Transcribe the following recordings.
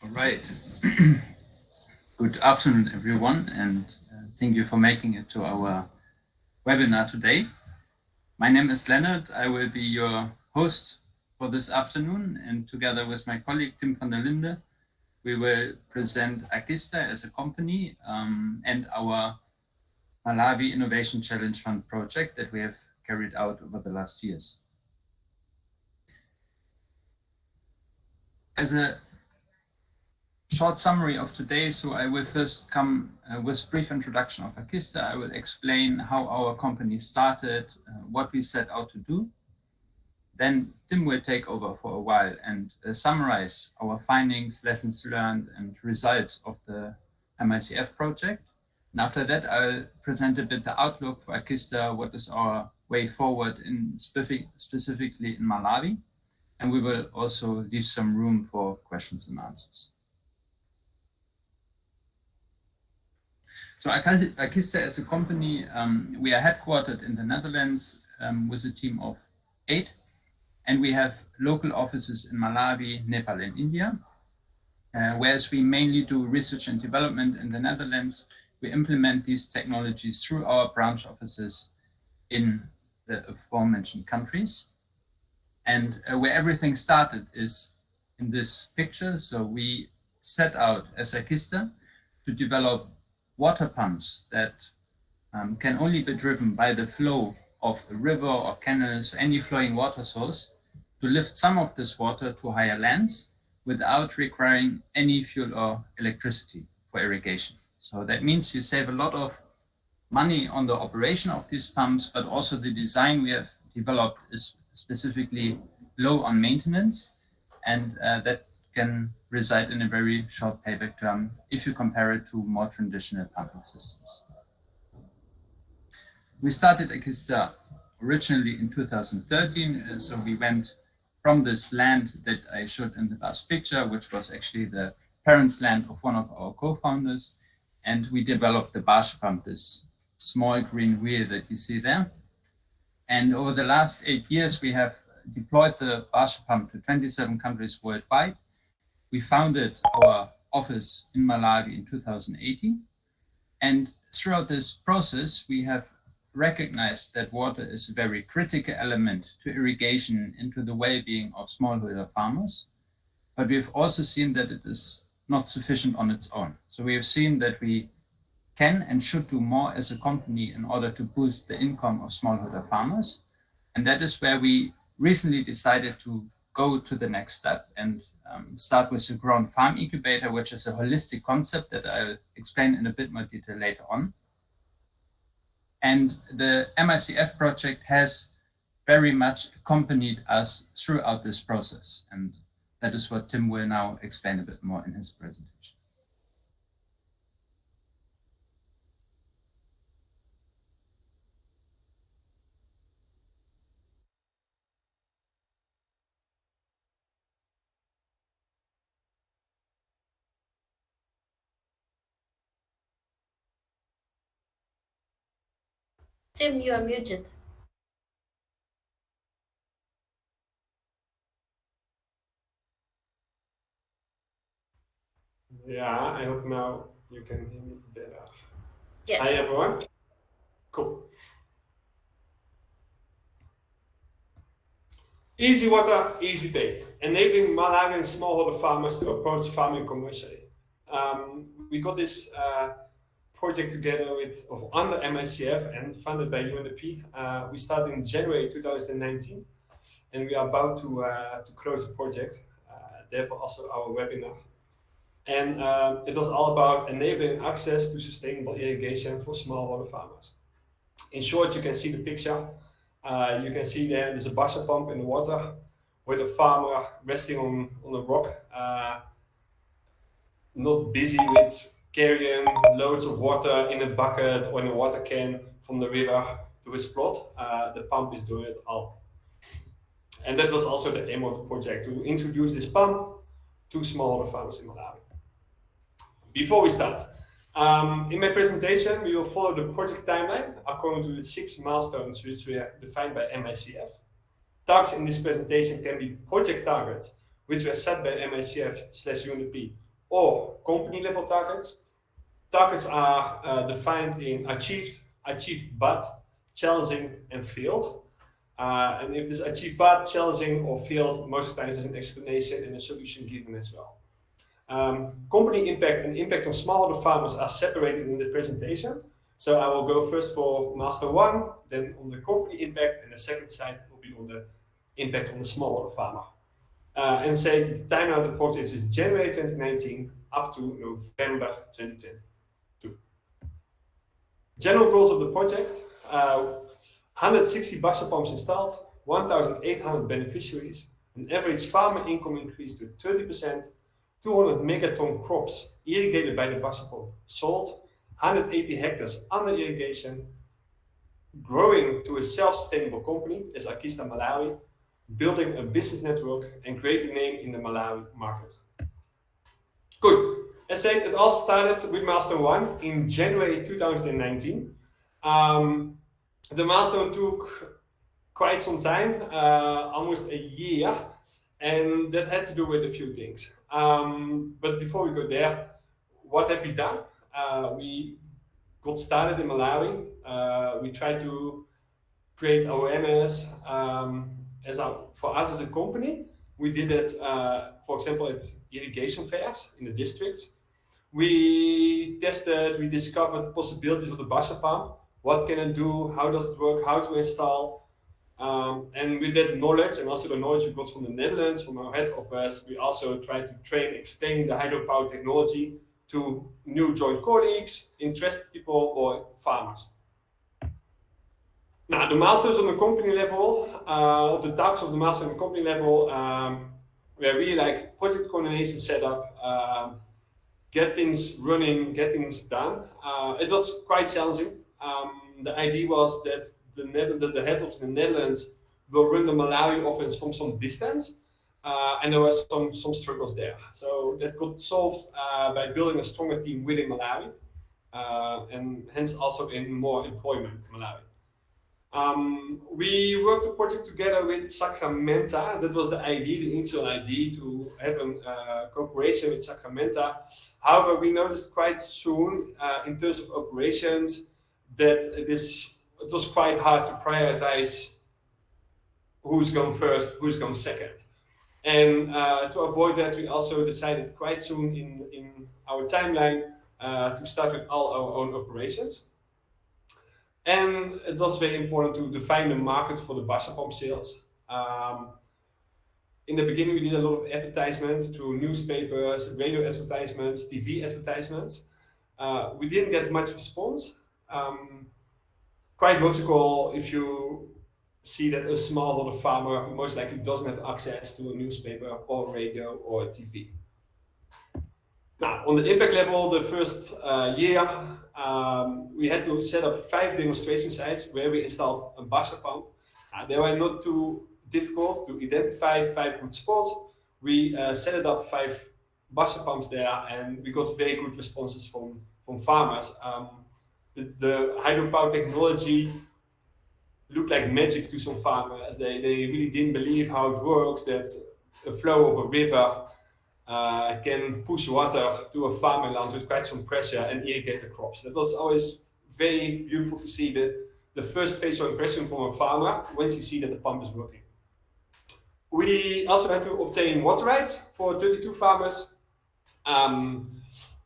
All right. Good afternoon, everyone, and thank you for making it to our webinar today. My name is Leonard. I will be your host for this afternoon, and together with my colleague Tim van der Linde, we will present aQysta as a company and our Malawi Innovation Challenge Fund project that we have carried out over the last years. As a short summary of today, so I will first come with a brief introduction of aQysta. I will explain how our company started, what we set out to do. Then Tim will take over for a while and summarize our findings, lessons learned, and results of the MICF project. And after that, I'll present a bit the outlook for aQysta, what is our way forward specifically in Malawi. And we will also leave some room for questions and answers. So aQysta as a company, we are headquartered in the Netherlands with a team of 8. And we have local offices in Malawi, Nepal, and India. Whereas we mainly do research and development in the Netherlands, we implement these technologies through our branch offices in the aforementioned countries. And where everything started is in this picture. So we set out as aQysta to develop water pumps that can only be driven by the flow of a river or canals, or any flowing water source, to lift some of this water to higher lands without requiring any fuel or electricity for irrigation. So that means you save a lot of money on the operation of these pumps, but also the design we have developed is specifically low on maintenance, and that can result in a very short payback term if you compare it to more traditional pumping systems. We started aQysta originally in 2013, so we went from this land that I showed in the last picture, which was actually the parents' land of one of our co-founders, and we developed the barge pump, this small green wheel that you see there. And over the last 8 years, we have deployed the barge pump to 27 countries worldwide. We founded our office in Malawi in 2018. And throughout this process, we have recognized that water is a very critical element to irrigation and to the well-being of smallholder farmers. But we've also seen that it is not sufficient on its own. So we have seen that we can and should do more as a company in order to boost the income of smallholder farmers. And that is where we recently decided to go to the next step and start with the Grown Farm Incubator, which is a holistic concept that I'll explain in a bit more detail later on. And the MICF project has very much accompanied us throughout this process. And that is what Tim will now explain a bit more in his presentation. Tim, you are muted. Yeah, I hope now you can hear me better. Yes. Hi, everyone. Cool. EASI-WATER, EASI-PAY, enabling Malawian smallholder farmers to approach farming commercially. We got this project together under MICF and funded by UNDP. We started in January 2019, and we are about to close the project. Therefore, also our webinar. And it was all about enabling access to sustainable irrigation for smallholder farmers. In short, you can see the picture. You can see there's a barge pump in the water with a farmer resting on a rock, not busy with carrying loads of water in a bucket or in a water can from the river to his plot. The pump is doing it all. And that was also the aim of the project, to introduce this pump to smallholder farmers in Malawi. Before we start, in my presentation, we will follow the project timeline according to the 6 milestones which we are defined by MICF. Targets in this presentation can be project targets, which were set by MICF/UNDP or company level targets. Targets are defined in achieved but, challenging, and failed. And if this achieved but, challenging, or failed, most of the times there's an explanation and a solution given as well. Company impact and impact on smallholder farmers are separated in the presentation. So I will go first for milestone 1, then on the company impact, and the second slide will be on the impact on the smallholder farmer. And say the timeline of the project is January 2019 up to November 2020. General goals of the project, 160 buffer pumps installed, 1,800 beneficiaries, an average farmer income increase to 30%, 200 megaton crops irrigated by the buffer pump sold, 180 hectares under irrigation, growing to a self-sustainable company as aQysta Malawi, building a business network and creating a name in the Malawi market. Good. As said, it all started with milestone 1 in January 2019. The milestone took quite some time, almost a year, and that had to do with a few things. But before we go there, what have we done? We got started in Malawi. We tried to create awareness for us as a company. We did it, for example, at irrigation fairs in the districts. We tested, we discovered the possibilities of the buffer pump. What can it do? How does it work? How to install? And with that knowledge, and also the knowledge we got from the Netherlands, from our head office, we also tried to train, explain the hydropower technology to new joint colleagues, interested people, or farmers. Now, the milestones on the company level, of the tasks of the milestone on the company level, were really like project coordination setup, get things running, get things done. It was quite challenging. The idea was that the head of the Netherlands will run the Malawi office from some distance, and there was some struggles there. So that got solved by building a stronger team within Malawi, and hence also in more employment in Malawi. We worked the project together with Sacramenta. That was the idea, the initial idea, to have a cooperation with Sacramenta. However, we noticed quite soon, in terms of operations, that it was quite hard to prioritize who's going first, who's going second. And to avoid that, we also decided quite soon in our timeline to start with all our own operations. And it was very important to define the market for the buffer pump sales. In the beginning, we did a lot of advertisements through newspapers, radio advertisements, TV advertisements. We didn't get much response. Quite logical if you see that a smallholder farmer most likely doesn't have access to a newspaper or radio or TV. Now, on the impact level, the first year, we had to set up 5 demonstration sites where we installed a buffer pump. They were not too difficult to identify, 5 good spots. We set up 5 buffer pumps there, and we got very good responses from farmers. The hydropower technology looked like magic to some farmers. They really didn't believe how it works, that a flow of a river can push water to a farmland with quite some pressure and irrigate the crops. That was always very beautiful to see the first facial impression from a farmer once you see that the pump is working. We also had to obtain water rights for 32 farmers.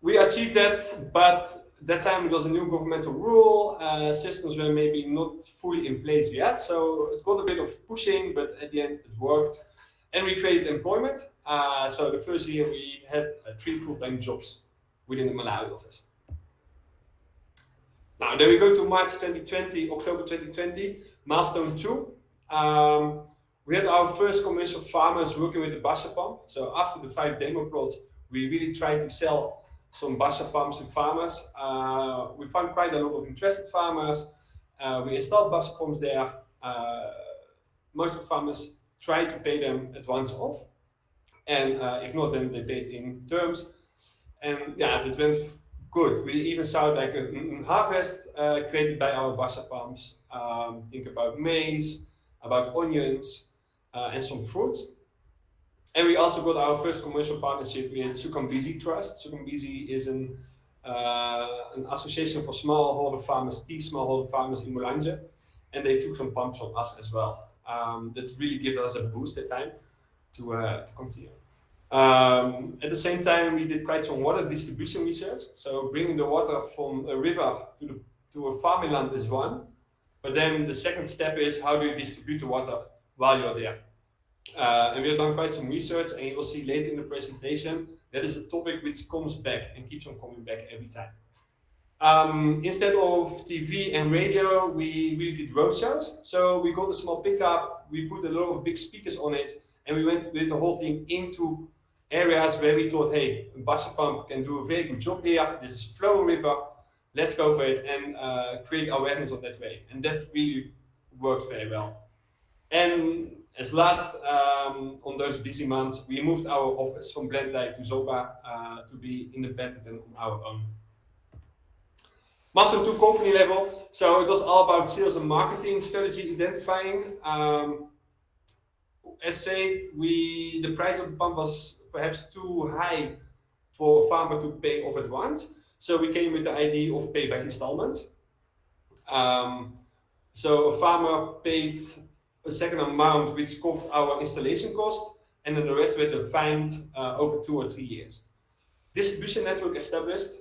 We achieved that, but that time it was a new governmental rule. Systems were maybe not fully in place yet, so it got a bit of pushing, but at the end it worked. And we created employment. So the first year we had 3 full-time jobs within the Malawi office. Now, then we go to March 2020, October 2020, milestone 2. We had our first commercial farmers working with the buffer pump. So after the 5 demo plots, we really tried to sell some buffer pumps to farmers. We found quite a lot of interested farmers. We installed buffer pumps there. Most of the farmers tried to pay them advance off, and if not, then they paid in terms. And yeah, it went good. We even saw like a harvest created by our buffer pumps. Think about maize, about onions, and some fruits. And we also got our first commercial partnership with Sukhambisi Trust. Sukhambisi is an association for smallholder farmers, tea smallholder farmers in Mulanje, and they took some pumps from us as well. That really gave us a boost at time to continue. At the same time, we did quite some water distribution research. So bringing the water from a river to a farming land is one, but then the second step is how do you distribute the water while you're there? And we have done quite some research, and you will see later in the presentation that is a topic which comes back and keeps on coming back every time. Instead of TV and radio, we really did roadshows. So we got a small pickup, we put a lot of big speakers on it, and we went with the whole team into areas where we thought, hey, a Basha pump can do a very good job here. This is Flow River, let's go for it and create awareness of that way. And that really worked very well. And as last, on those busy months, we moved our office from Blantyre to Zoba to be independent and on our own. Milestone 2 company level, so it was all about sales and marketing strategy identifying. As said, the price of the pump was perhaps too high for a farmer to pay off at once, so we came with the idea of pay by installment. So a farmer paid a second amount which covered our installation cost, and then the rest were defined over 2 or 3 years. Distribution network established.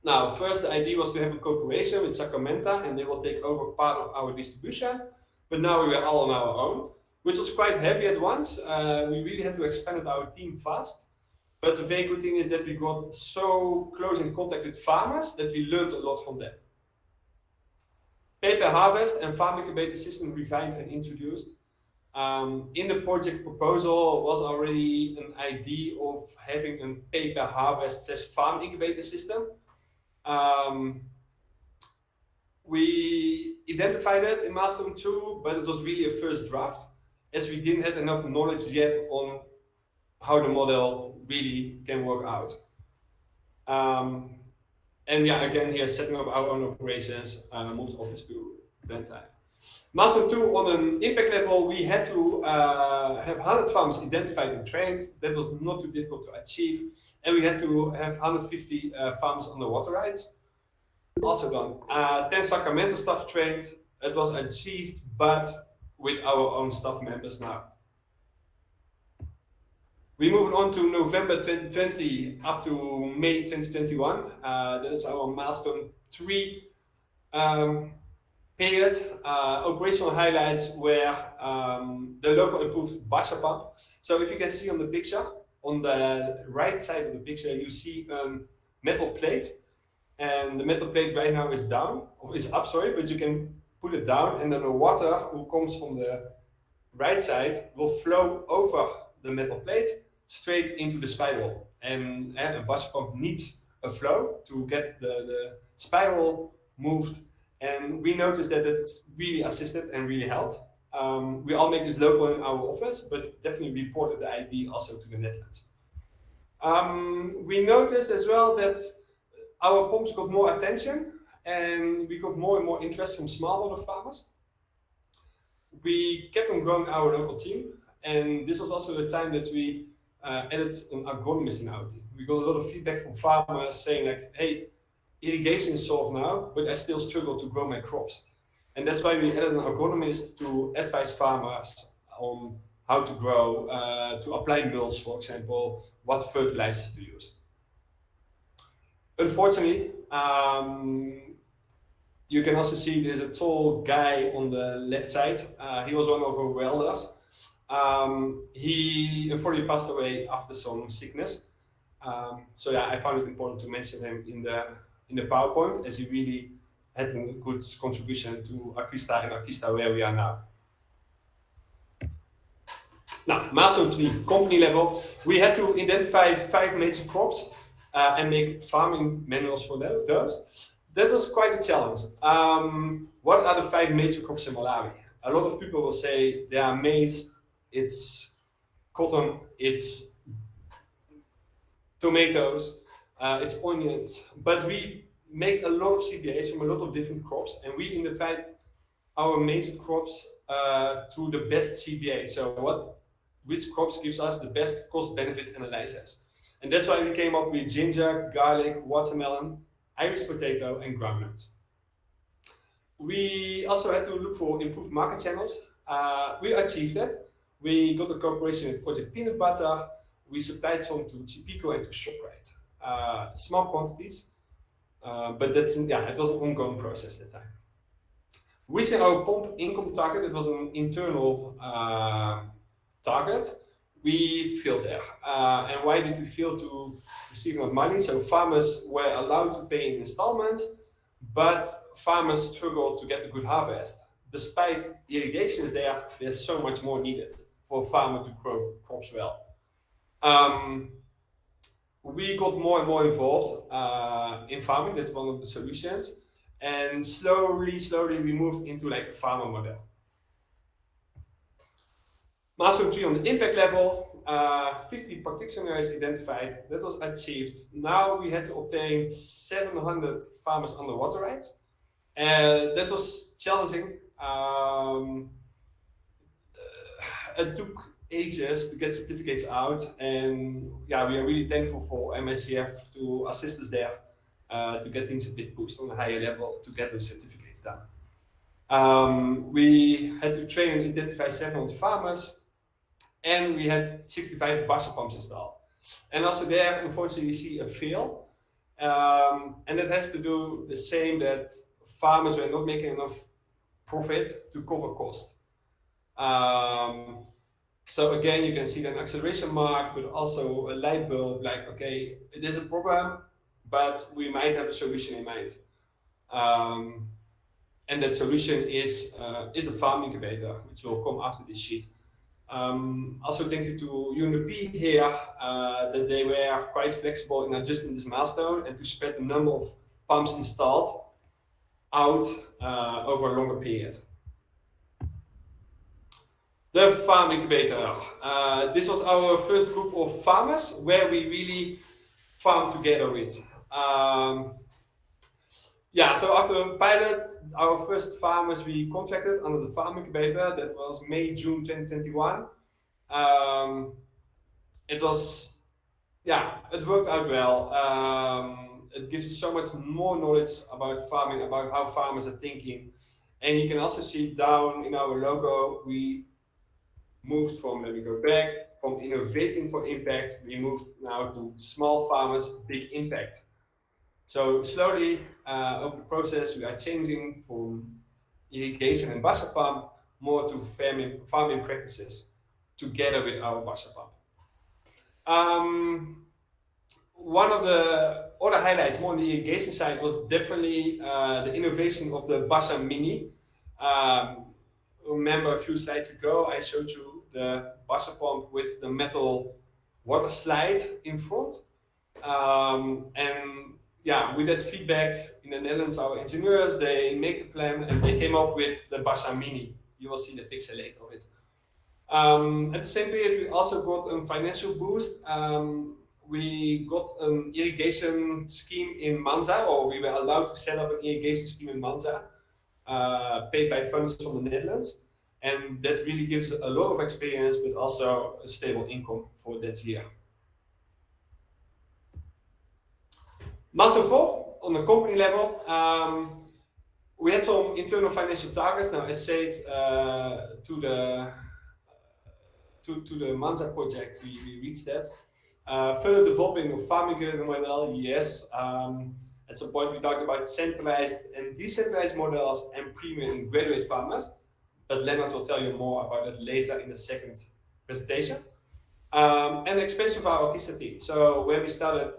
Now, first the idea was to have a cooperation with Sacramento, and they will take over part of our distribution. But now we were all on our own, which was quite heavy at once. We really had to expand our team fast. But the very good thing is that we got so close in contact with farmers that we learned a lot from them. Pay per harvest and farm incubator system refined and introduced. In the project proposal was already an idea of having a pay per harvest / farm incubator system. We identified it in Milestone 2, but it was really a first draft, as we didn't have enough knowledge yet on how the model really can work out. And yeah, again here, setting up our own operations, moved office to Blantyre. Milestone 2, on an impact level, we had to have 100 farmers identified and trained. That was not too difficult to achieve. And we had to have 150 farmers on the water rights. Also done. 10 Sacramento staff trained. It was achieved, but with our own staff members now. We move on to November 2020 up to May 2021. That is our Milestone 3 period. Operational highlights were the local improved Basha pump. So if you can see on the picture, on the right side of the picture, you see a metal plate. And the metal plate right now is down, or is up, sorry, but you can put it down, and then the water who comes from the right side will flow over the metal plate straight into the spiral. And a Basha pump needs a flow to get the spiral moved. And we noticed that it really assisted and really helped. We all make this local in our office, but definitely reported the idea also to the Netherlands. We noticed as well that our pumps got more attention, and we got more and more interest from smallholder farmers. We kept on growing our local team, and this was also the time that we added an agronomist in our team. We got a lot of feedback from farmers saying like, hey, irrigation is solved now, but I still struggle to grow my crops. And that's why we added an agronomist to advise farmers on how to grow, to apply mulch, for example, what fertilizers to use. Unfortunately, you can also see there's a tall guy on the left side. He was one of our welders. He unfortunately passed away after some sickness. So yeah, I found it important to mention him in the PowerPoint, as he really had a good contribution to aQysta and aQysta where we are now. Now, Milestone 3 company level, we had to identify 5 major crops and make farming manuals for those. That was quite a challenge. What are the 5 major crops in Malawi? A lot of people will say they are maize, it's cotton, it's tomatoes, it's onions, but we make a lot of CBAs from a lot of different crops, and we identified our major crops to the best CBA. So what which crops gives us the best cost-benefit analysis. And that's why we came up with ginger, garlic, watermelon, Irish potato, and groundnuts. We also had to look for improved market channels. We achieved that. We got a cooperation with Project Peanut Butter. We supplied some to Chipico and to ShopRite. Small quantities, but it was an ongoing process at the time. Reaching our pump income target, it was an internal target. We failed there. And why did we fail to receive enough money? So farmers were allowed to pay in installments, but farmers struggled to get a good harvest. Despite irrigation is there, there's so much more needed for a farmer to grow crops well. We got more and more involved in farming. That's one of the solutions. And slowly we moved into like a farmer model. Milestone 3 on the impact level, 50 practitioners identified. That was achieved. Now we had to obtain 700 farmers under water rights. That was challenging. It took ages to get certificates out, and yeah, we are really thankful for MICF to assist us there to get things a bit pushed on a higher level to get those certificates done. We had to train and identify 700 farmers, and we had 65 buzzer pumps installed. And also there, unfortunately, we see a fail, and it has to do the same that farmers were not making enough profit to cover cost. So again, you can see an acceleration mark, but also a light bulb, like, okay, it is a problem, but we might have a solution in mind. And that solution is the farm incubator, which will come after this sheet. Also thank you to UNDP here, that they were quite flexible in adjusting this milestone and to spread the number of pumps installed out over a longer period. The farm incubator. This was our first group of farmers where we really farmed together with. So after the pilot, our first farmers we contracted under the farm incubator. That was May, June 2021. It worked out well. It gives us so much more knowledge about farming, about how farmers are thinking. And you can also see down in our logo, we moved from, let me go back, from innovating for impact, we moved now to small farmers, big impact. So slowly over the process, we are changing from irrigation and buzzer pump more to farming practices together with our buzzer pump. One of the other highlights more on the irrigation side was definitely the innovation of the buzzer mini. Remember a few slides ago, I showed you the buzzer pump with the metal water slide in front. With that feedback in the Netherlands, our engineers, they make the plan and they came up with the buzzer mini. You will see the picture later of it. At the same period, we also got a financial boost. We got an irrigation scheme in Manza, or we were allowed to set up an irrigation scheme in Manza, paid by funds from the Netherlands. And that really gives a lot of experience, but also a stable income for that year. Milestone 4, on the company level, we had some internal financial targets. Now, as said, to the Manza project, we reached that. Further developing of farming model, yes. At some point, we talked about centralized and decentralized models and premium and graduate farmers. But Lennart will tell you more about it later in the second presentation. And expansion of our aQysta team. So when we started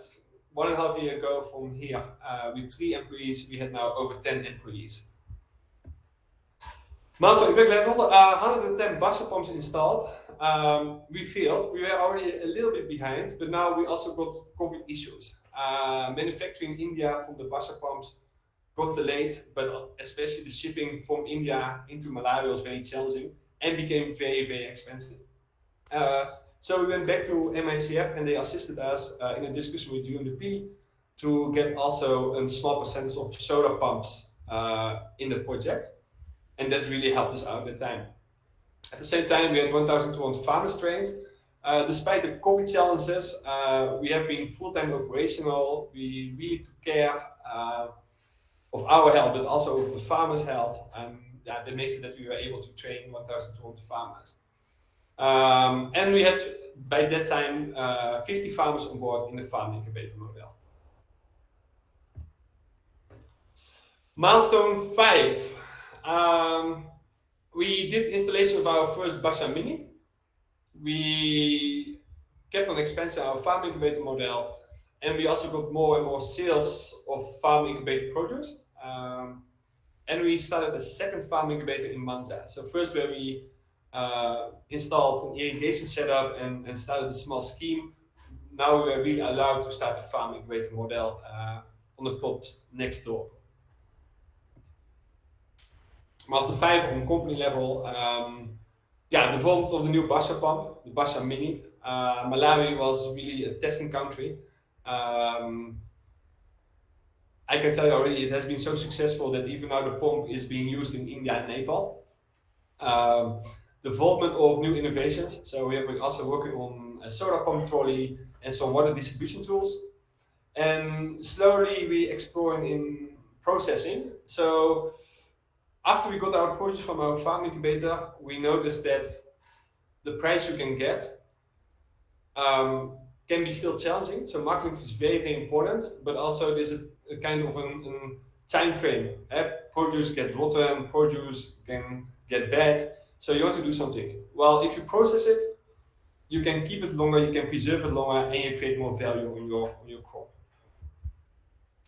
1.5 years ago from here with 3 employees, we had now over 10 employees. Milestone impact level, 110 buzzer pumps installed. We failed. We were already a little bit behind, but now we also got COVID issues. Manufacturing in India from the buzzer pumps got delayed, but especially the shipping from India into Malawi was very challenging and became very, very expensive. So we went back to MICF and they assisted us in a discussion with UNDP to get also a small percentage of solar pumps in the project. And that really helped us out at the time. At the same time, we had 1,200 farmers trained. Despite the COVID challenges, we have been full-time operational. We really took care of our health, but also of the farmers' health. Yeah, that makes it that we were able to train 1,200 farmers. And we had, by that time, 50 farmers on board in the farm incubator model. Milestone 5. We did installation of our first Basha Mini. We kept on expanding our farm incubator model, and we also got more and more sales of farm incubator produce. And we started a second farm incubator in Manta. So first where we installed an irrigation setup and started a small scheme. Now we are really allowed to start a farm incubator model on the plot next door. Milestone 5 on company level. Yeah, development of the new Basha pump, the Basha Mini. Malawi was really a testing country. I can tell you already, it has been so successful that even now the pump is being used in India and Nepal. Development of new innovations. So we have been also working on a solar pump trolley and some water distribution tools. And slowly we exploring in processing. So after we got our produce from our farm incubator, we noticed that the price you can get can be still challenging. So marketing is very, very important, but also there's a kind of a time frame. Produce gets rotten, produce can get bad. So you want to do something. Well, if you process it, you can keep it longer, you can preserve it longer, and you create more value on your crop.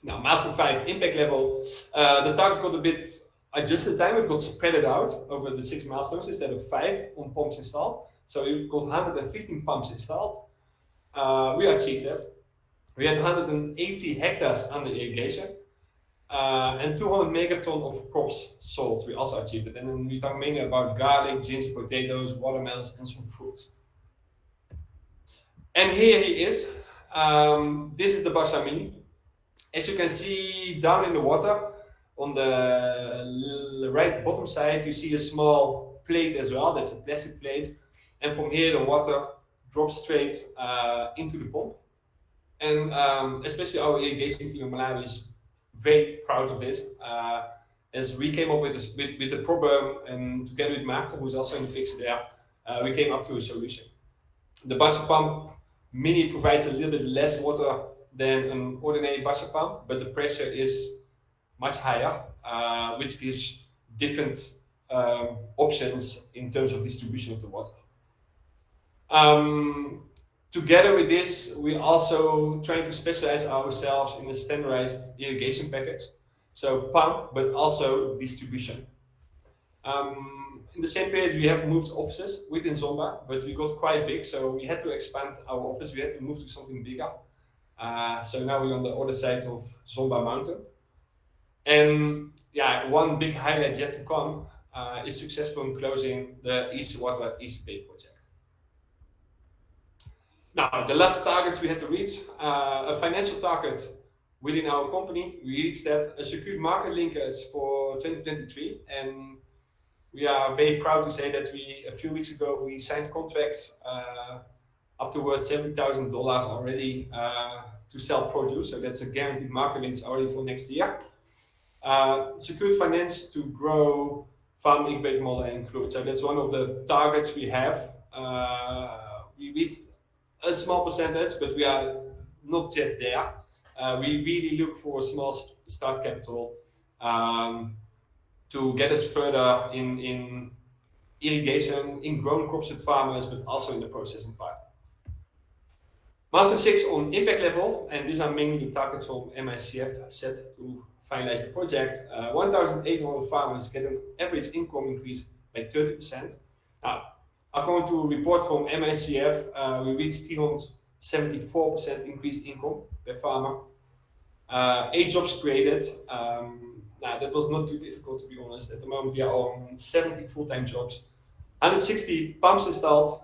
Now, milestone 5, impact level. The target got a bit adjusted time. It got spread out over the 6 milestones instead of 5 on pumps installed. So we got 115 pumps installed. We achieved that. We had 180 hectares under irrigation and 200 megaton of crops sold. We also achieved it. And then we talk mainly about garlic, ginger, potatoes, watermelons, and some fruits. And here he is. This is the Basha Mini. As you can see down in the water, on the right bottom side, you see a small plate as well. That's a plastic plate. And from here, the water drops straight into the pump. And especially our irrigation team in Malawi is very proud of this. As we came up with the problem, and together with Maarten, who's also in the picture there, we came up to a solution. The Basha pump Mini provides a little bit less water than an ordinary Basha pump, but the pressure is much higher, which gives different options in terms of distribution of the water. Together with this, we also trying to specialize ourselves in a standardized irrigation package. So pump, but also distribution. In the same period, we have moved offices within Zomba, but we got quite big, so we had to expand our office. We had to move to something bigger. So now we're on the other side of Zomba Mountain. And yeah, one big highlight yet to come is successful in closing the EASI-WATER EASI-PAY project. Now, the last targets we had to reach, a financial target within our company, we reached that, a secured market linkage for 2023, and we are very proud to say that a few weeks ago, we signed contracts up towards $70,000 already to sell produce, so that's a guaranteed market linkage already for next year. Secured finance to grow farm incubator model and include, so that's one of the targets we have. We reached a small percentage, but we are not yet there. We really look for a small start capital to get us further in irrigation, in growing crops with farmers, but also in the processing part. Milestone 6 on impact level, and these are mainly the targets from MICF set to finalize the project. 1,800 farmers get an average income increase by 30%. According to a report from MICF, we reached 374% increased income per farmer. 8 jobs created. That was not too difficult, to be honest. At the moment, we are on 70 full-time jobs. 160 pumps installed.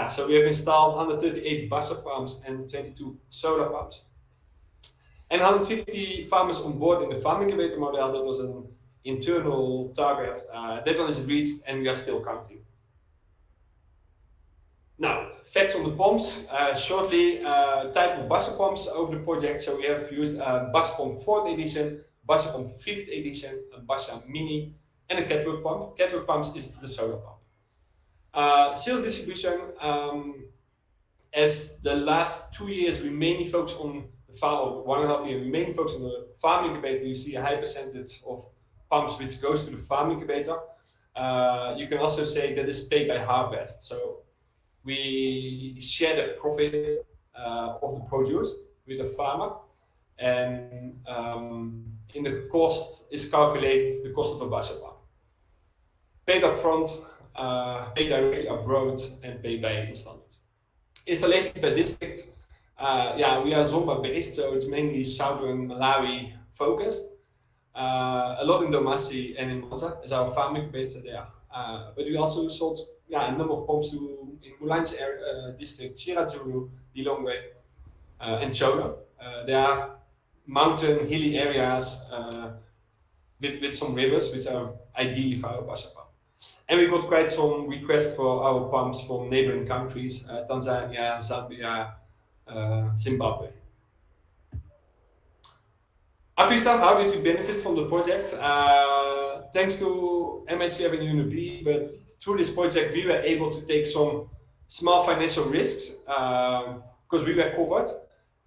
So we have installed 138 Basha pumps and 22 solar pumps. And 150 farmers on board in the farm incubator model. That was a internal target, that one is reached and we are still counting. Now, facts on the pumps. Shortly, type of buzzer pumps over the project. So we have used a buzzer pump 4th edition, buzzer pump 5th edition, a buzzer mini, and a catwork pump. Catwork pumps is the solar pump. Sales distribution. As the last 2 years we mainly focus on the farm, or 1.5 years we mainly focus on the farm incubator. You see a high percentage of pumps which goes to the farm incubator. You can also say that is paid by harvest. So we share the profit of the produce with the farmer, and in the cost is calculated the cost of a buzzer pump. Paid up front, paid directly abroad, and paid by installment. Installations by district. We are Zomba based, so it's mainly southern Malawi focused. A lot in Domasi and in Monza as our farm incubator there. But we also sold a number of pumps in Mulanje district, Chiradzuru, Lilongwe, and Chono. There are mountain, hilly areas with some rivers, which are ideally for our buzzer pump. And we got quite some requests for our pumps from neighboring countries, Tanzania, Zambia, Zimbabwe. aQysta, how did you benefit from the project? Thanks to MICF and UNB, but through this project we were able to take some small financial risks because we were covered,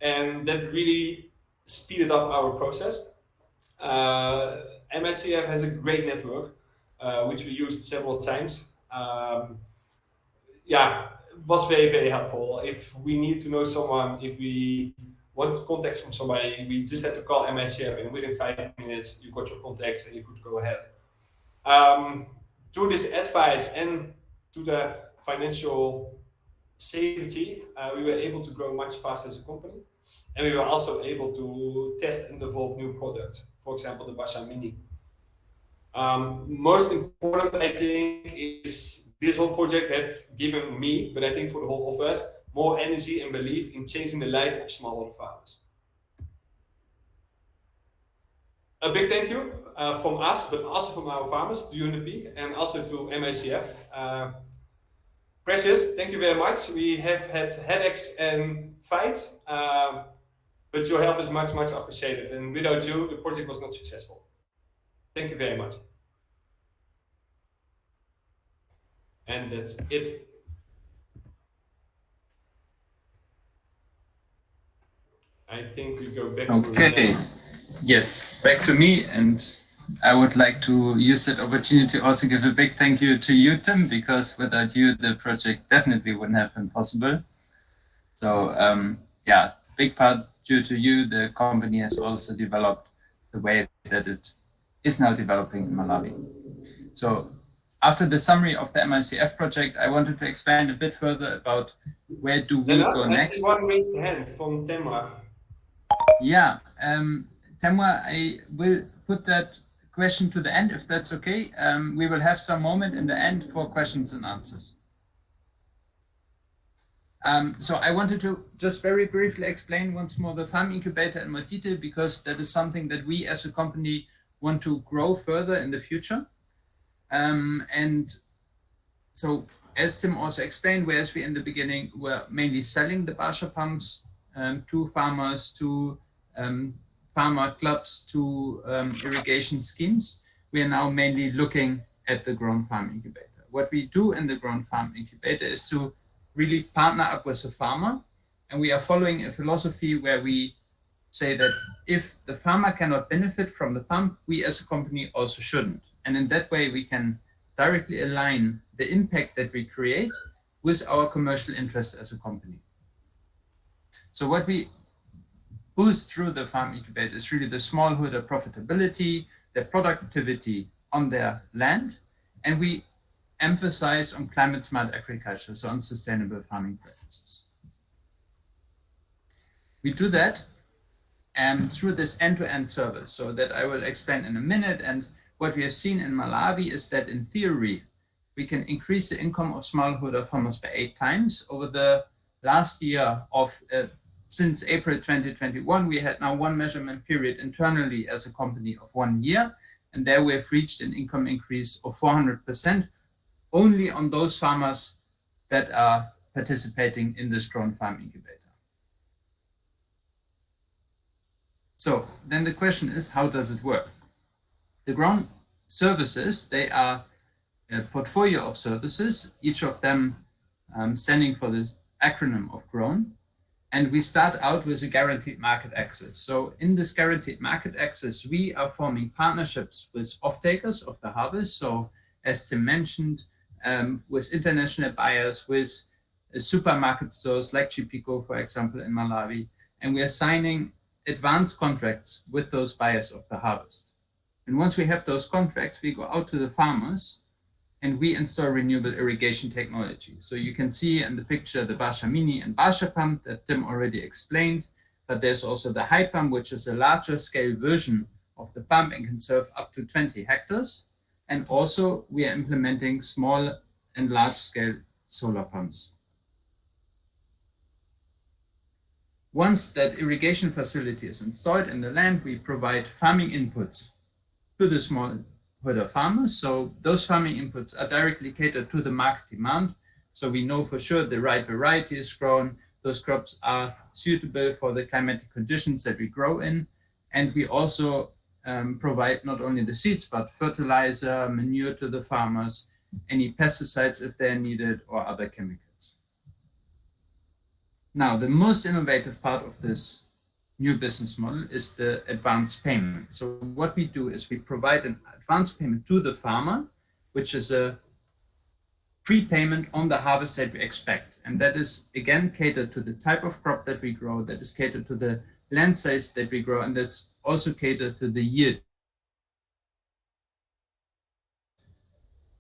and that really speeded up our process. MICF has a great network, which we used several times. Was very, very helpful. If we need to know someone, if we want context from somebody, we just had to call MICF, and within 5 minutes you got your contacts and you could go ahead. Through this advice and to the financial safety, we were able to grow much faster as a company, and we were also able to test and develop new products. For example, the Basha Mini. Most important, I think, is this whole project have given me, but I think for the whole of us, more energy and belief in changing the life of smallholder farmers. A big thank you from us, but also from our farmers, to UNDP, and also to MICF. Precious, thank you very much. We have had headaches and fights, but your help is much, much appreciated. And without you, the project was not successful. Thank you very much. And that's it. I think we go back to Okay. Yes, back to me, and I would like to use that opportunity to also give a big thank you to you, Tim, because without you, the project definitely wouldn't have been possible. So big part due to you, the company has also developed the way that it is now developing in Malawi. So after the summary of the MICF project, I wanted to expand a bit further about where do we go next. I see one raised hand from Temwa. Yeah, Temwa, I will put that question to the end, if that's okay. We will have some moment in the end for questions and answers. So I wanted to just very briefly explain once more the farm incubator in more detail, because that is something that we as a company want to grow further in the future. And so, as Tim also explained, whereas we in the beginning were mainly selling the Basha pumps to farmers, to farmer clubs, to irrigation schemes, we are now mainly looking at the Grown Farm Incubator. What we do in the Grown Farm Incubator is to really partner up with the farmer, and we are following a philosophy where we say that if the farmer cannot benefit from the pump, we as a company also shouldn't. And in that way, we can directly align the impact that we create with our commercial interest as a company. So what we boost through the farm incubator is really the smallholder profitability, their productivity on their land, and we emphasize on climate smart agriculture, so on sustainable farming practices. We do that through this end-to-end service, so that I will explain in a minute. And what we have seen in Malawi is that in theory, we can increase the income of smallholder farmers by 8 times. Over the last year of, since April 2021, we had now one measurement period internally as a company of 1 year. And there we have reached an income increase of 400% only on those farmers that are participating in this Grown Farm Incubator. So then the question is, how does it work? The Grown services, they are a portfolio of services, each of them standing for this acronym of Grown. And we start out with a guaranteed market access. So in this guaranteed market access, we are forming partnerships with off-takers of the harvest. So as Tim mentioned, with international buyers, with supermarket stores like Chipico, for example, in Malawi. And we are signing advance contracts with those buyers of the harvest. And once we have those contracts, we go out to the farmers and we install renewable irrigation technology. So you can see in the picture the Barsha Mini and Barsha pump that Tim already explained, but there's also the high pump, which is a larger scale version of the pump and can serve up to 20 hectares. And also we are implementing small and large scale solar pumps. Once that irrigation facility is installed in the land, we provide farming inputs to the smallholder farmers. So those farming inputs are directly catered to the market demand. So we know for sure the right variety is grown. Those crops are suitable for the climatic conditions that we grow in. And we also provide not only the seeds, but fertilizer, manure to the farmers, any pesticides if they're needed, or other chemicals. Now, the most innovative part of this new business model is the advance payment. So what we do is we provide an advance payment to the farmer, which is a prepayment on the harvest that we expect. And that is, again, catered to the type of crop that we grow, that is catered to the land size that we grow, and that's also catered to the yield.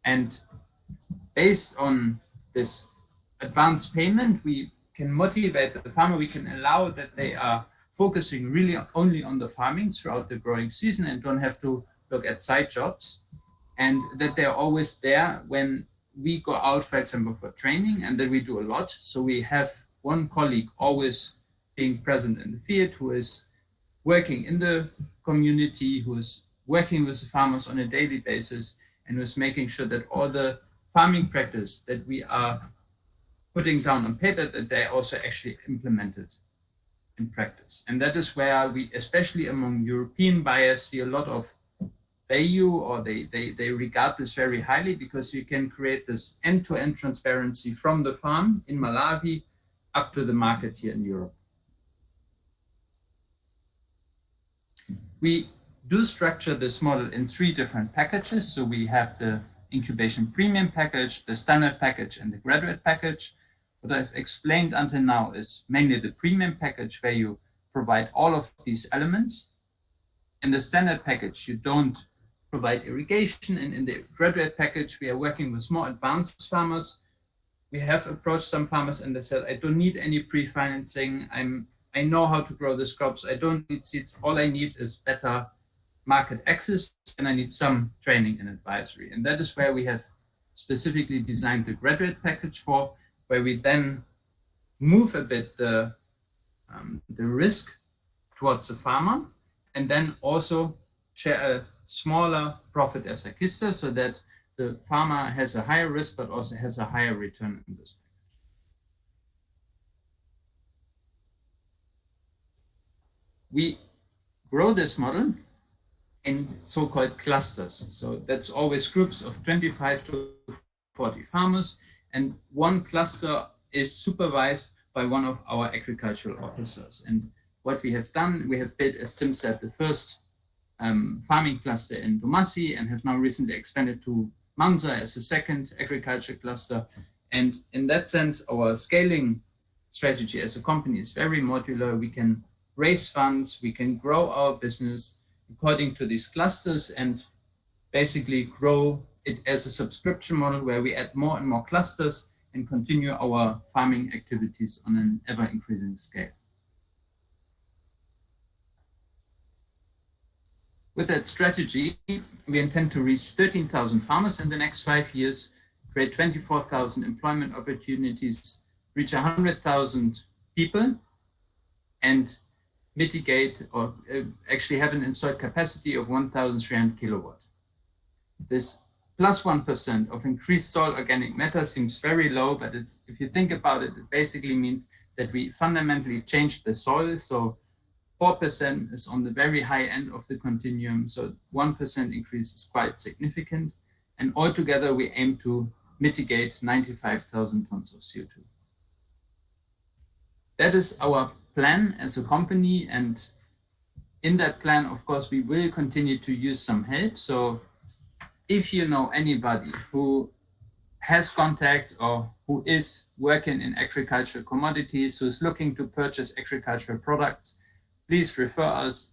And based on this advance payment, we can motivate the farmer, we can allow that they are focusing really only on the farming throughout the growing season and don't have to look at side jobs, and that they're always there when we go out, for example, for training, and that we do a lot. So we have one colleague always being present in the field who is working in the community, who is working with the farmers on a daily basis, and who is making sure that all the farming practice that we are putting down on paper, that they also actually implemented in practice. And that is where we, especially among European buyers, see a lot of value, or they regard this very highly, because you can create this end-to-end transparency from the farm in Malawi up to the market here in Europe. We do structure this model in 3 different packages. So we have the incubation premium package, the standard package, and the graduate package. What I've explained until now is mainly the premium package, where you provide all of these elements. In the standard package, you don't provide irrigation. And in the graduate package, we are working with more advanced farmers. We have approached some farmers and they said, I don't need any pre-financing. I know how to grow these crops. I don't need seeds. All I need is better market access, and I need some training and advisory. And that is where we have specifically designed the graduate package for, where we then move a bit the risk towards the farmer, and then also share a smaller profit as aQysta, so that the farmer has a higher risk, but also has a higher return in this. We grow this model in so-called clusters. So that's always groups of 25 to 40 farmers. And one cluster is supervised by one of our agricultural officers. And what we have done, we have built, as Tim said, the first farming cluster in Dumasi, and have now recently expanded to Manza as a second agriculture cluster. And in that sense, our scaling strategy as a company is very modular. We can raise funds, we can grow our business according to these clusters, and basically grow it as a subscription model, where we add more and more clusters and continue our farming activities on an ever-increasing scale. With that strategy, we intend to reach 13,000 farmers in the next 5 years, create 24,000 employment opportunities, reach 100,000 people, and mitigate, or actually have an installed capacity of 1,300 kilowatt. this plus 1% of increased soil organic matter seems very low, but it's, if you think about it, it basically means that we fundamentally changed the soil. So 4% is on the very high end of the continuum. So 1% increase is quite significant. And altogether, we aim to mitigate 95,000 tons of CO2. That is our plan as a company. And in that plan, of course, we will continue to use some help. So if you know anybody who has contacts or who is working in agricultural commodities, who is looking to purchase agricultural products, please refer us.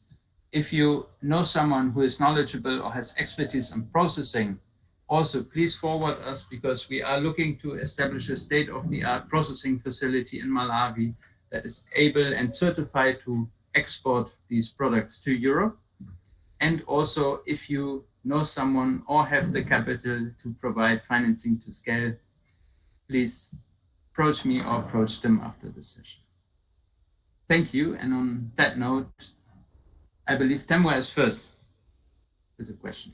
If you know someone who is knowledgeable or has expertise in processing, also please forward us, because we are looking to establish a state-of-the-art processing facility in Malawi that is able and certified to export these products to Europe. And also, if you know someone or have the capital to provide financing to scale, please approach me or approach them after the session. Thank you. And on that note, I believe Temwa is first with a question.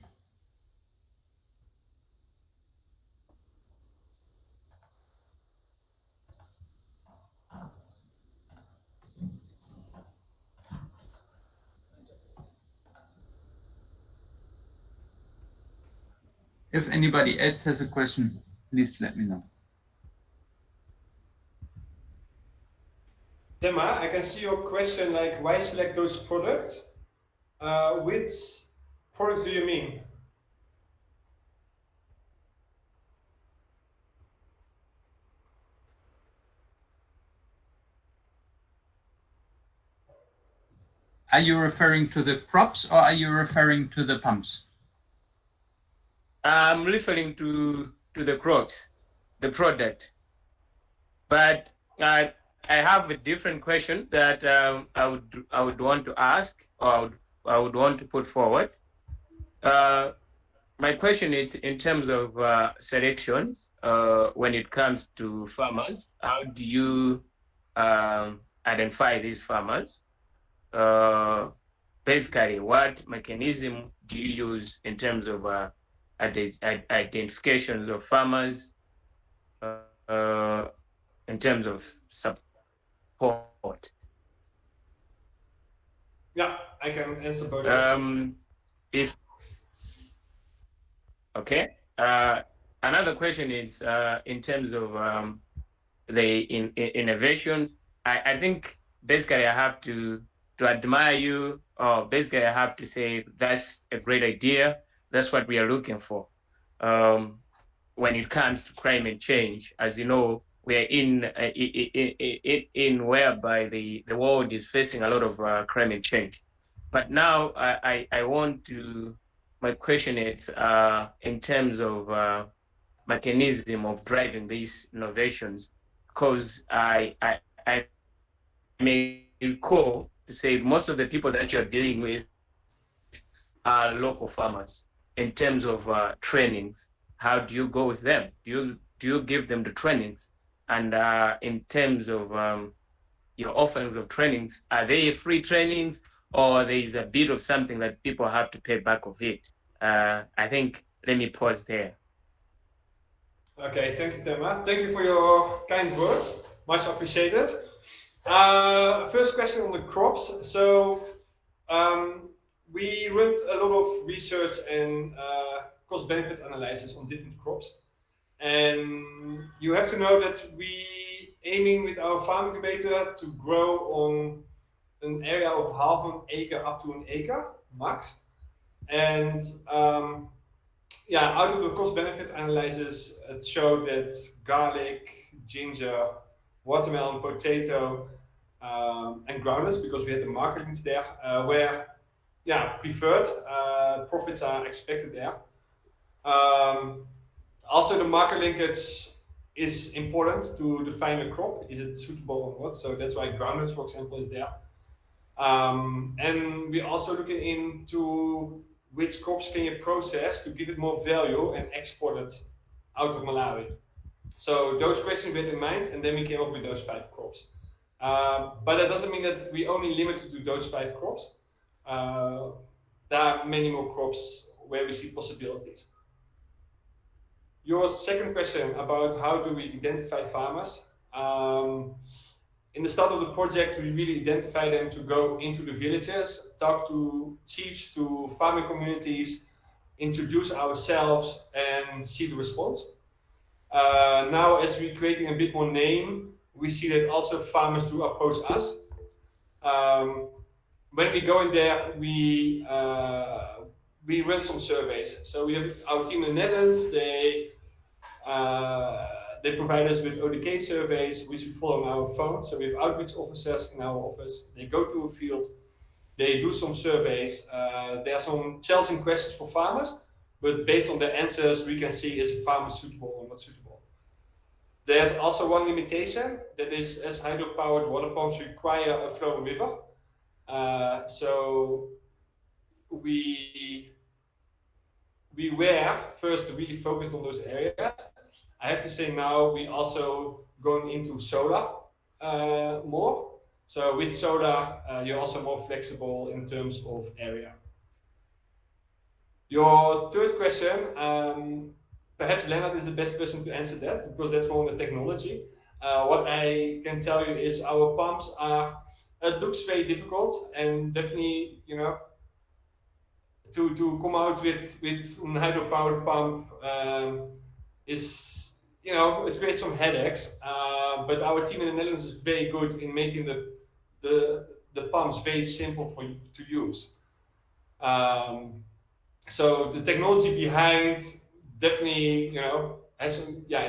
If anybody else has a question, please let me know. Tema, I can see your question, like, why select those products? Which products do you mean? Are you referring to the crops or are you referring to the pumps? I'm referring to the crops, the product. But I have a different question that I would want to ask, or I would want to put forward. My question is in terms of selections, when it comes to farmers, how do you identify these farmers? Basically, what mechanism do you use in terms of identifications of farmers, in terms of support? Yeah, I can answer both. Okay. Another question is in terms of the innovation. I think basically I have to admire you, or basically I have to say that's a great idea. That's what we are looking for. When it comes to climate change, as you know, we're in whereby the world is facing a lot of climate change. But now I want to, my question is in terms of mechanism of driving these innovations, because I may recall to say most of the people that you're dealing with are local farmers. In terms of trainings, how do you go with them? Do you give them the trainings? And in terms of your offerings of trainings, are they free trainings, or there is a bit of something that people have to pay back of it? I think, let me pause there. Okay, thank you, Tema. Thank you for your kind words. Much appreciated. First question on the crops. So we run a lot of research and cost-benefit analysis on different crops. And you have to know that we aiming with our farm incubator to grow on an area of half an acre up to an acre max. And yeah, out of the cost-benefit analysis, it showed that garlic, ginger, watermelon, potato, and groundnuts, because we had the market links there, were preferred. Profits are expected there. Also, the market linkage is important to define a crop. Is it suitable or not? So that's why groundnuts, for example, is there. And we're also looking into which crops can you process to give it more value and export it out of Malawi. So those questions we had in mind, and then we came up with those 5 crops. But that doesn't mean that we only limit it to those 5 crops. There are many more crops where we see possibilities. Your second question about how do we identify farmers. In the start of the project, we really identify them to go into the villages, talk to chiefs, to farming communities, introduce ourselves, and see the response. Now, as we're creating a bit more name, we see that also farmers do approach us. When we go in there, we run some surveys. So we have our team in the Netherlands. They provide us with ODK surveys, which we follow on our phone. So we have outreach officers in our office. They go to a field, they do some surveys. There are some challenging questions for farmers, but based on the answers, we can see is a farmer suitable or not suitable. There's also one limitation, that is, as hydro-powered water pumps require a flowing river. So we were first really focused on those areas. I have to say now we also going into solar more. So with solar, you're also more flexible in terms of area. Your third question, perhaps Leonard is the best person to answer that because that's more on the technology. What I can tell you is our pumps are, it looks very difficult and definitely, you know, to come out with a hydropower pump is, you know, it creates some headaches. But our team in the Netherlands is very good in making the pumps very simple for you to use. So the technology behind definitely, you know, has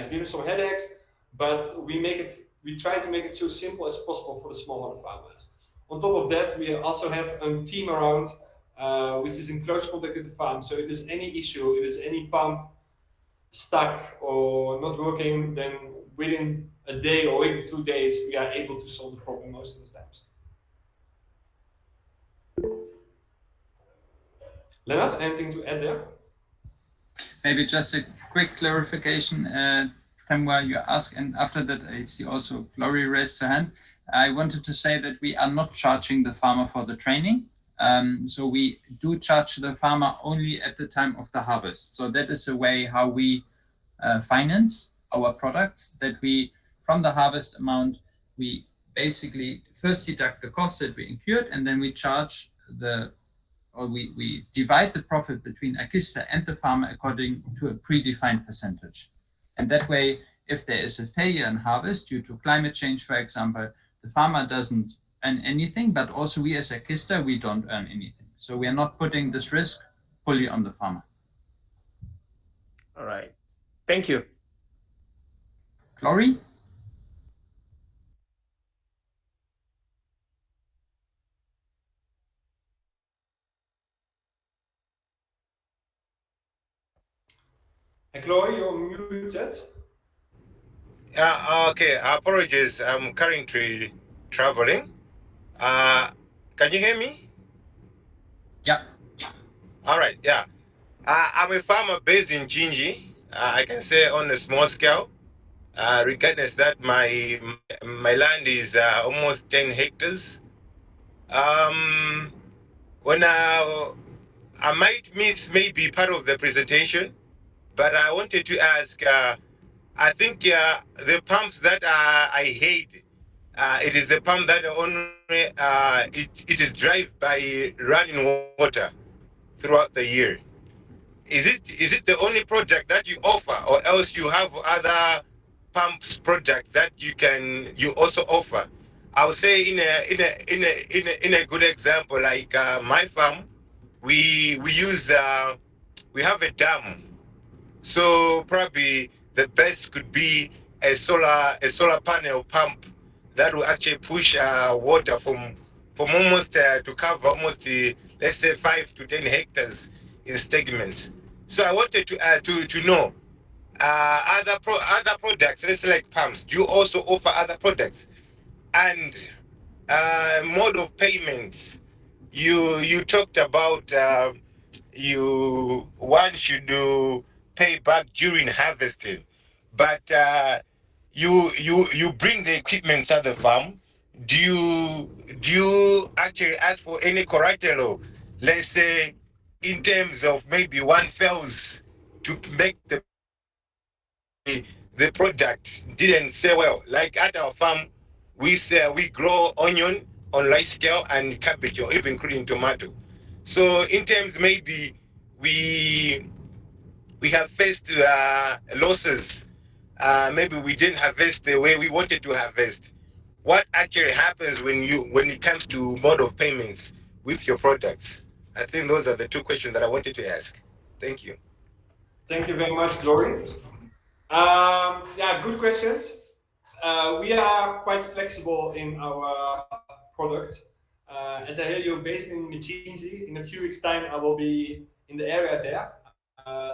given some headaches, but we try to make it so simple as possible for the smallholder farmers. On top of that, we also have a team around which is in close contact with the farm. So if there's any issue, if there's any pump stuck or not working, then within a day or within 2 days, we are able to solve the problem most of the times. Leonard, anything to add there? Maybe just a quick clarification. Tamwa, you asked, and after that, I see also Glory raised her hand. I wanted to say that we are not charging the farmer for the training. So we do charge the farmer only at the time of the harvest. So that is a way how we finance our products, that we, from the harvest amount, we basically first deduct the cost that we incurred, and then we charge we divide the profit between aQysta and the farmer according to a predefined percentage. And that way, if there is a failure in harvest due to climate change, for example, the farmer doesn't earn anything, but also we as aQysta, we don't earn anything. So we are not putting this risk fully on the farmer. All right. Thank you. Glory? Hey, Chloe, you're muted. Okay, apologies. I'm currently traveling. Can you hear me? Yeah. All right, yeah. I'm a farmer based in Ginji. I can say on a small scale, regardless that my land is almost 10 hectares. When I might miss maybe part of the presentation, but I wanted to ask, I think the pumps that I hate, it is a pump that only it is driven by running water throughout the year. Is it the only project that you offer, or else you have other pumps projects that you also offer? I would say in a good example, like my farm, we use we have a dam, so probably the best could be a solar panel pump that will actually push water from almost to cover almost let's say 5 to 10 hectares in segments. So I wanted to know other products, let's say like pumps. Do you also offer other products? And mode of payments. You talked about one should do pay back during harvesting, but you bring the equipment at the farm. Do you actually ask for any collateral? Let's say in terms of maybe one fails to make the the product didn't sell well. Like at our farm, we grow onion on large scale and cabbage, or even including tomato. So in terms, maybe we have faced losses. Maybe we didn't harvest the way we wanted to harvest. What actually happens when it comes to mode of payments with your products? I think those are the two questions that I wanted to ask. Thank you. Thank you very much, Glory. Yeah, good questions. We are quite flexible in our products. As I hear you're based in Michinzi, in a few weeks' time I will be in the area there.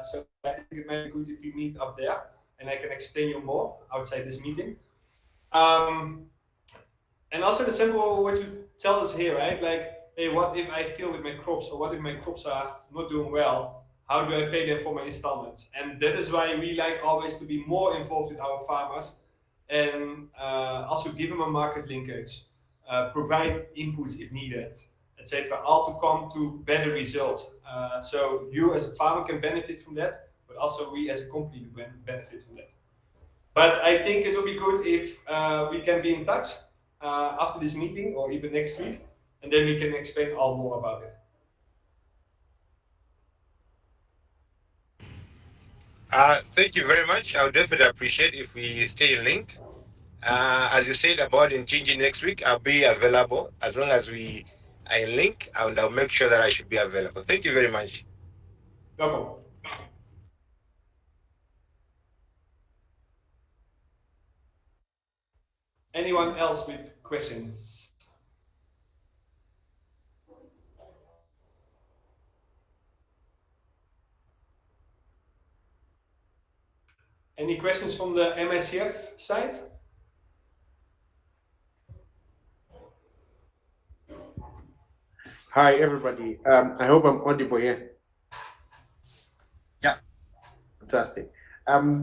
So I think it might be good if we meet up there and I can explain you more outside this meeting. And also the simple what you tell us here, right? Like, hey, what if I fail with my crops, or what if my crops are not doing well? How do I pay them for my installments? And that is why we like always to be more involved with our farmers and also give them a market linkage, provide inputs if needed, etc. All to come to better results. So you as a farmer can benefit from that, but also we as a company can benefit from that. But I think it will be good if we can be in touch after this meeting or even next week, and then we can explain all more about it. Thank you very much. I would definitely appreciate if we stay in link. As you said about in changing next week, I'll be available as long as we are in link, and I'll make sure that I should be available. Thank you very much. Welcome. Anyone else with questions? Any questions from the MICF side? Hi, everybody. I hope I'm audible here. Yeah. Fantastic.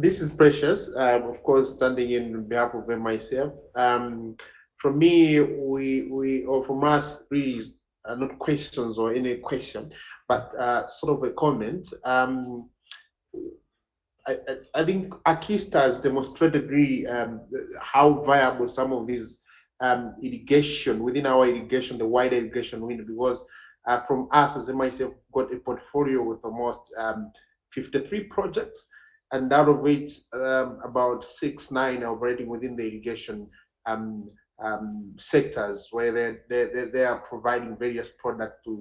This is Precious, of course, standing in behalf of myself. From me, or from us, really, not questions or any question, but sort of a comment. I think aQysta has demonstrated really how viable some of these irrigation, within our irrigation, the wider irrigation window, because from us as myself got a portfolio with almost 53 projects, and out of which about 6-9 are operating within the irrigation sectors, where they are providing various products to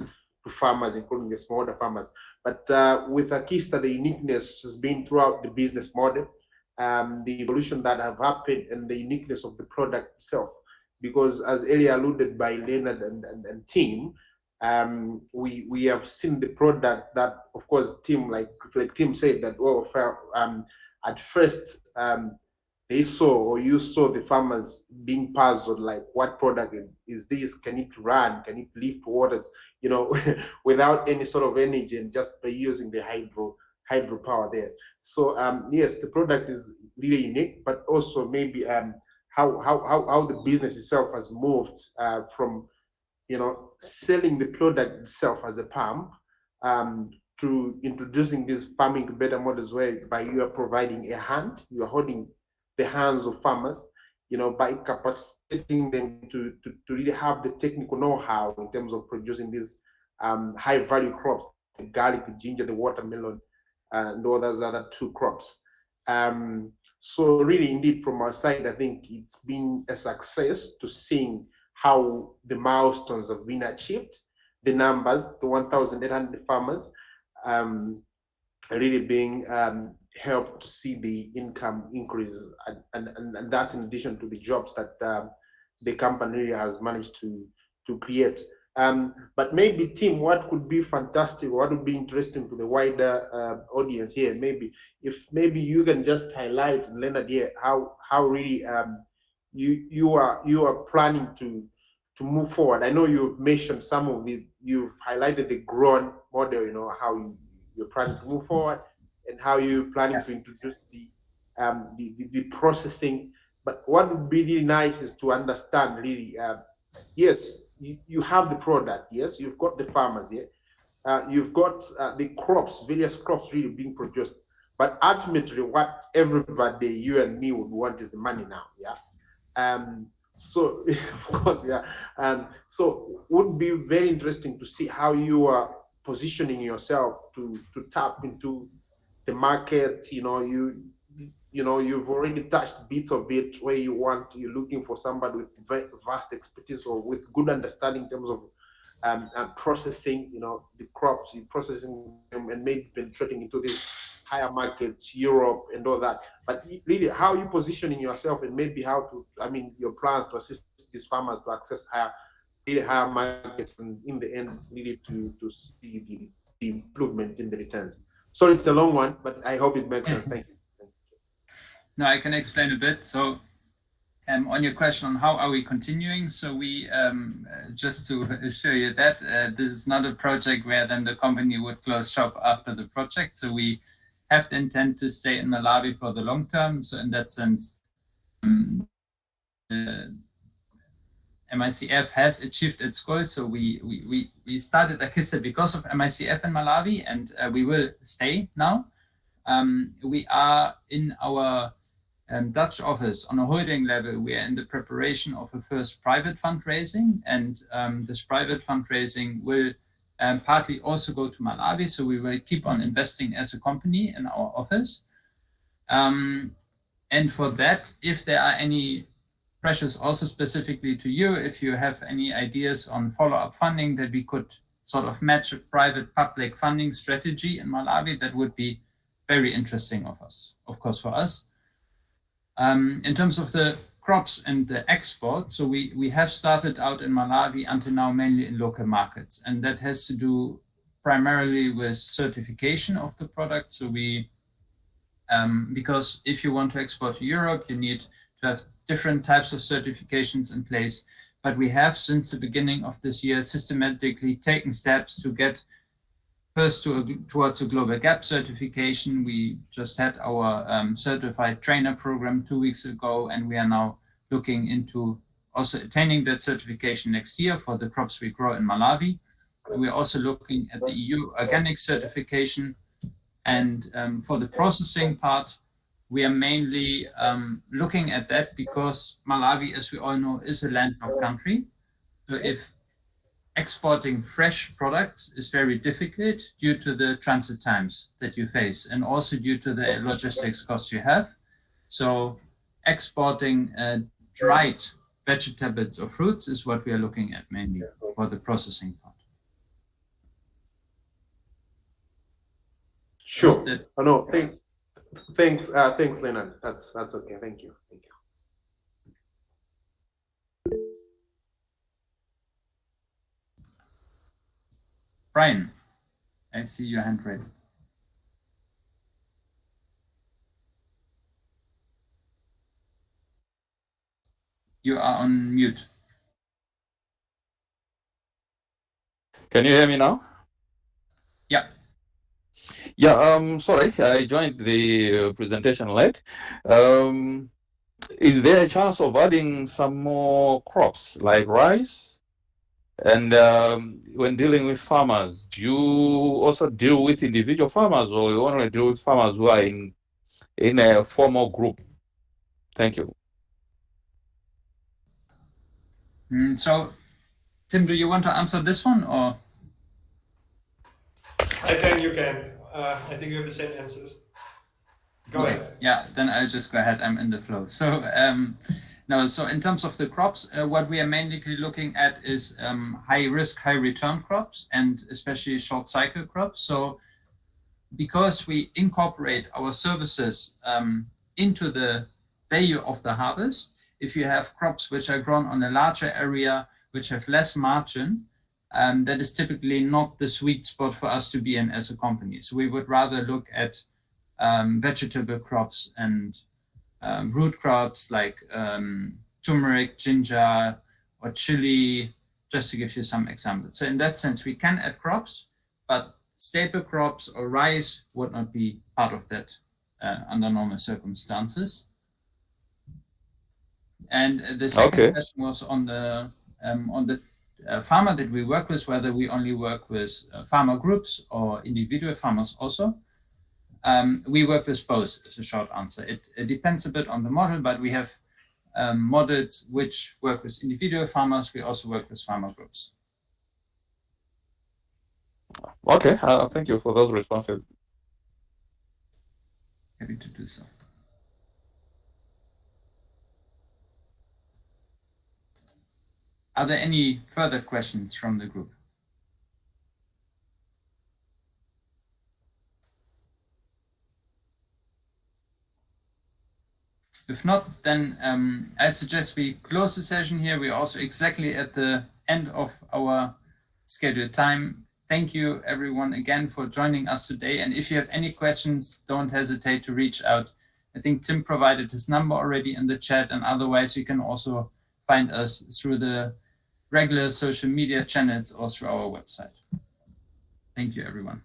farmers, including the smallholder farmers. But with aQysta, the uniqueness has been throughout the business model, the evolution that have happened, and the uniqueness of the product itself. Because as earlier alluded by Leonard and team, we have seen the product that, of course, Tim, like Tim said, that at first they saw, or you saw the farmers being puzzled, like, what product is this? Can it run? Can it lift waters? You know, without any sort of energy, and just by using the hydro power there. So yes, the product is really unique, but also maybe how the business itself has moved from, you know, selling the product itself as a pump to introducing these farming incubator models, whereby you are providing a hand, you are holding the hands of farmers, you know, by capacitating them to really have the technical know-how in terms of producing these high value crops, the garlic, the ginger, the watermelon, and all those other 2 crops. So really, indeed, from our side, I think it's been a success to seeing how the milestones have been achieved, the numbers, the 1,800 farmers, really being helped to see the income increase, and that's in addition to the jobs that the company has managed to create. But maybe, Tim, what could be fantastic, what would be interesting to the wider audience here, maybe if you can just highlight, Leonard, here, how really you are planning to move forward. I know you've mentioned some of it, you've highlighted the grown model, you know, how you're planning to move forward, and how you're planning to introduce the processing. But what would be really nice is to understand really, yes, you have the product, yes, you've got the farmers here, you've got the crops, various crops really being produced, But ultimately, what everybody, you and me, would want is the money now. Yeah. So of course, yeah. So would be very interesting to see how you are positioning yourself to tap into the market. You've already touched bits of it where you're looking for somebody with vast expertise or with good understanding in terms of processing, the crops, processing them and maybe penetrating into these higher markets, Europe and all that. But really, how are you positioning yourself and maybe your plans to assist these farmers to access really higher markets and in the end, really to see the improvement in the returns. Sorry, it's a long one, but I hope it makes sense. Thank you. No, I can explain a bit. So on your question on how are we continuing, so we just to assure you that this is not a project where then the company would close shop after the project. So we have the intent to stay in Malawi for the long term. So in that sense, MICF has achieved its goals. So we started aQysta because of MICF in Malawi, and we will stay now. We are in our Dutch office on a holding level. We are in the preparation of a first private fundraising, and this private fundraising will partly also go to Malawi. So we will keep on investing as a company in our office. And for that, if there are any pressures also specifically to you, if you have any ideas on follow-up funding that we could sort of match a private-public funding strategy in Malawi, that would be very interesting of course, for us. In terms of the crops and the export, so we have started out in Malawi until now mainly in local markets, and that has to do primarily with certification of the product. So because if you want to export to Europe, you need to have different types of certifications in place. But we have, since the beginning of this year, systematically taken steps to get first towards a global gap certification. We just had our certified trainer program 2 weeks ago, and we are now looking into also attaining that certification next year for the crops we grow in Malawi. We're also looking at the EU organic certification. And for the processing part, we are mainly looking at that because Malawi, as we all know, is a landlocked country. So if exporting fresh products is very difficult due to the transit times that you face and also due to the logistics costs you have. So exporting dried vegetables or fruits is what we are looking at mainly for the processing part. Sure. No, thanks, Leonard. That's okay. Thank you. Brian, I see your hand raised. You are on mute. Can you hear me now? Yeah. Yeah, sorry, I joined the presentation late. Is there a chance of adding some more crops like rice? And when dealing with farmers, do you also deal with individual farmers, or you only deal with farmers who are in a formal group? Thank you. So, Tim, do you want to answer this one, or? I can, you can. I think you have the same answers. Go ahead. Yeah, then I'll just go ahead. I'm in the flow. So, so in terms of the crops, what we are mainly looking at is high risk, high return crops, and especially short cycle crops. So because we incorporate our services into the value of the harvest, if you have crops which are grown on a larger area, which have less margin, that is typically not the sweet spot for us to be in as a company. So we would rather look at vegetable crops and root crops like turmeric, ginger, or chili, just to give you some examples. So in that sense, we can add crops, but staple crops or rice would not be part of that under normal circumstances. And the second question was on the farmer that we work with, whether we only work with farmer groups or individual farmers also. we work with both, is a short answer. It depends a bit on the model, but we have models which work with individual farmers. We also work with farmer groups. Okay, thank you for those responses. Happy to do so. Are there any further questions from the group? If not, then I suggest we close the session here. We're also exactly at the end of our scheduled time. Thank you everyone again for joining us today. And if you have any questions, don't hesitate to reach out. I think Tim provided his number already in the chat, and otherwise you can also find us through the regular social media channels or through our website. Thank you, everyone.